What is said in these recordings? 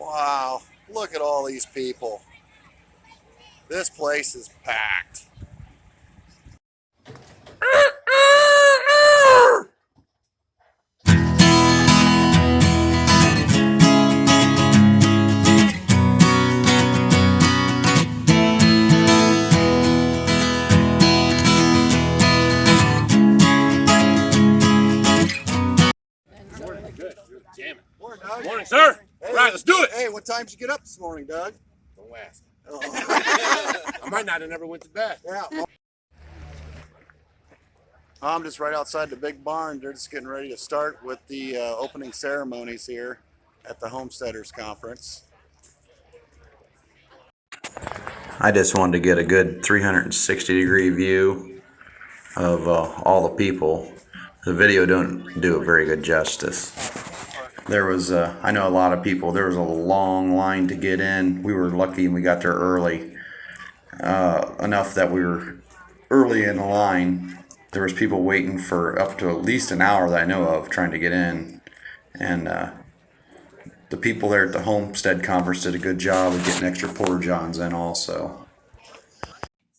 Wow, look at all these people. This place is packed. Good. You're jamming. Morning, Doug. Morning, sir. Hey, Right, let's do it. Hey, what time did you get up this morning, Doug? Don't ask. Oh. I might not have never went to bed. Yeah. I'm just right outside the big barn. They're just getting ready to start with the opening ceremonies here at the Homesteaders Conference. I just wanted to get a good 360-degree view of all the people. The video don't do a very good justice. There was, I know a lot of people, there was a long line to get in. We were lucky and we got there early. Enough that we were early in the line. There was people waiting for up to at least an hour that I know of trying to get in. And the people there at the Homestead Conference did a good job of getting extra porta johns in also.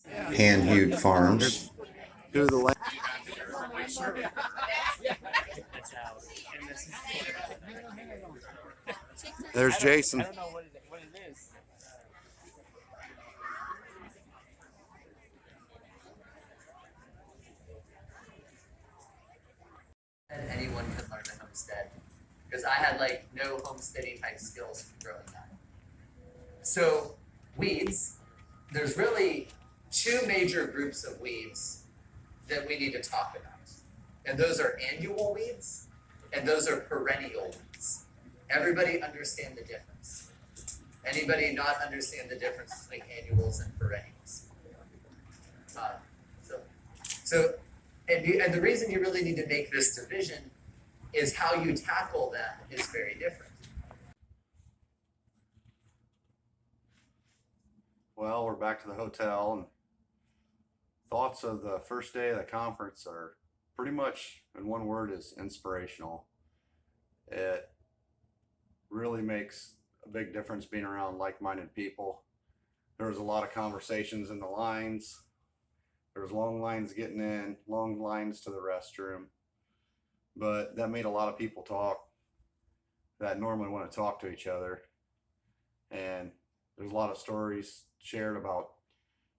Hand-hewed farms. Do the land. There's Jason. Anyone can learn to homestead, because I had like no homesteading type skills growing up. So weeds, there's really two major groups of weeds that we need to talk about. And those are annual weeds and those are perennial weeds. Everybody understand the difference? Anybody not understand the difference between annuals and perennials? And the reason you really need to make this division is how you tackle them is very different. Well, we're back to the hotel, and thoughts of the first day of the conference are pretty much, in one word, is inspirational. It really makes a big difference being around like-minded people. There was a lot of conversations in the lines. There was long lines getting in, long lines to the restroom, but that made a lot of people talk that normally want to talk to each other. And there's a lot of stories shared about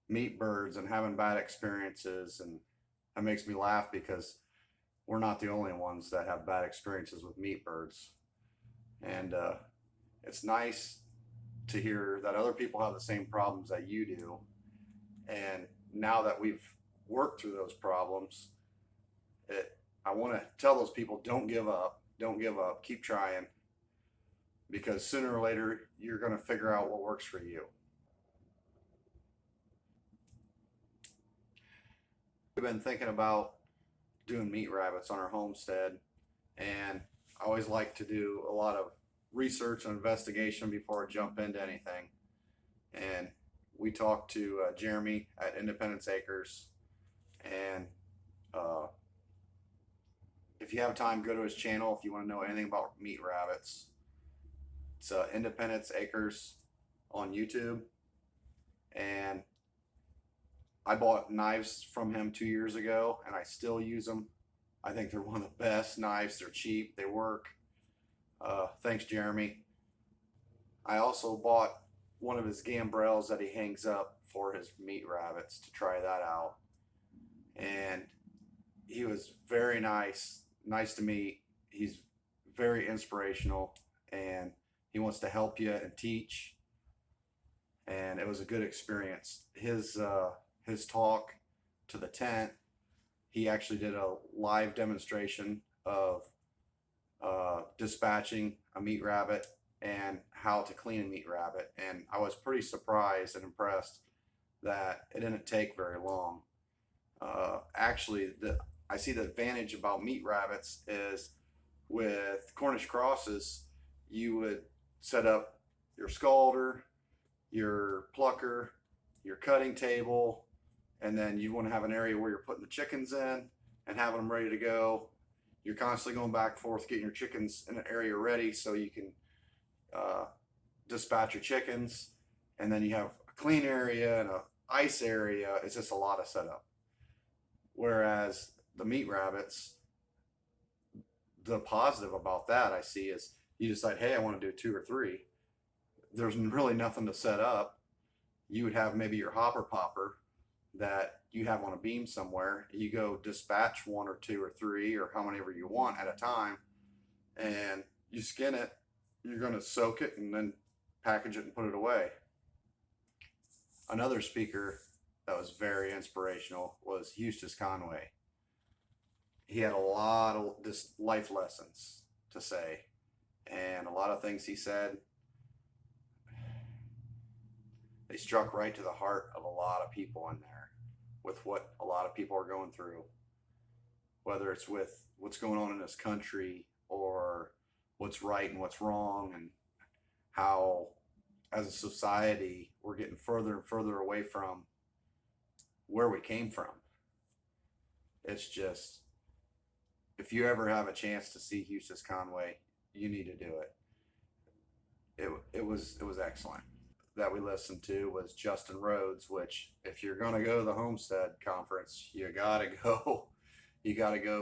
meat birds and having bad experiences, and that makes me laugh because we're not the only ones that have bad experiences with meat birds. And it's nice to hear that other people have the same problems that you do. And now that we've worked through those problems, I want to tell those people, don't give up, keep trying, because sooner or later you're going to figure out what works for you. We've been thinking about doing meat rabbits on our homestead, and I always like to do a lot of research and investigation before I jump into anything. And we talked to Jeremy at Independence Acres, and if you have time, go to his channel if you want to know anything about meat rabbits. It's Independence Acres on YouTube, and I bought knives from him 2 years ago, and I still use them. I think they're one of the best knives. They're cheap, they work. Thanks, Jeremy. I also bought one of his gambrels that he hangs up for his meat rabbits to try that out. And he was very nice to meet. He's very inspirational, and he wants to help you and teach. And it was a good experience. His talk to the tent, he actually did a live demonstration of dispatching a meat rabbit and how to clean a meat rabbit. And I was pretty surprised and impressed that it didn't take very long. Actually, I see the advantage about meat rabbits is with Cornish crosses, you would set up your scalder, your plucker, your cutting table, and then you want to have an area where you're putting the chickens in and having them ready to go. You're constantly going back and forth getting your chickens in an area ready so you can dispatch your chickens, and then you have a clean area and a ice area. It's just a lot of setup. Whereas the meat rabbits, the positive about that I see is you decide, hey, I want to do 2 or 3. There's really nothing to set up. You would have maybe your hopper popper that you have on a beam somewhere. You go dispatch 1 or 2 or 3 or how many ever you want at a time, and you skin it. You're going to soak it and then package it and put it away. Another speaker that was very inspirational was Eustace Conway. He had a lot of just life lessons to say, and a lot of things he said, they struck right to the heart of a lot of people in there with what a lot of people are going through, whether it's with what's going on in this country or what's right and what's wrong, and how as a society we're getting further and further away from where we came from. It's just, if you ever have a chance to see Eustace Conway, you need to do it. It was excellent. That we listened to was Justin Rhodes, which if you're going to go to the Homestead conference, you gotta go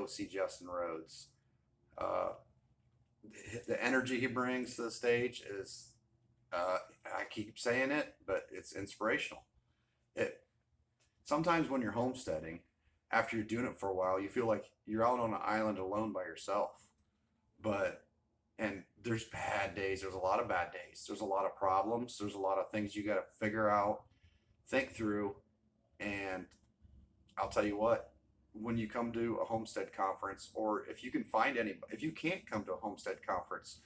see Justin Rhodes. The energy he brings to the stage is, I keep saying it, but it's inspirational. Sometimes when you're homesteading, after you're doing it for a while, you feel like you're out on an island alone by yourself. And there's bad days. There's a lot of bad days. There's a lot of problems. There's a lot of things you got to figure out, think through. And I'll tell you what, when you come to a homestead conference, or if you can find anybody, if you can't come to a homestead conference,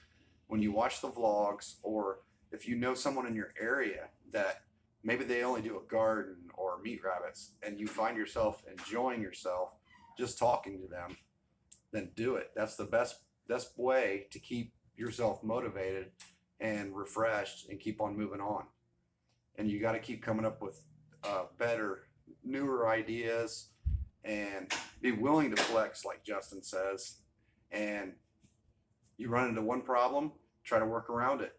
when you watch the vlogs, or if you know someone in your area that maybe they only do a garden or meat rabbits, and you find yourself enjoying yourself just talking to them, then do it. That's the best way to keep yourself motivated and refreshed and keep on moving on. And you got to keep coming up with better, newer ideas, and be willing to flex, like Justin says. And you run into one problem, try to work around it.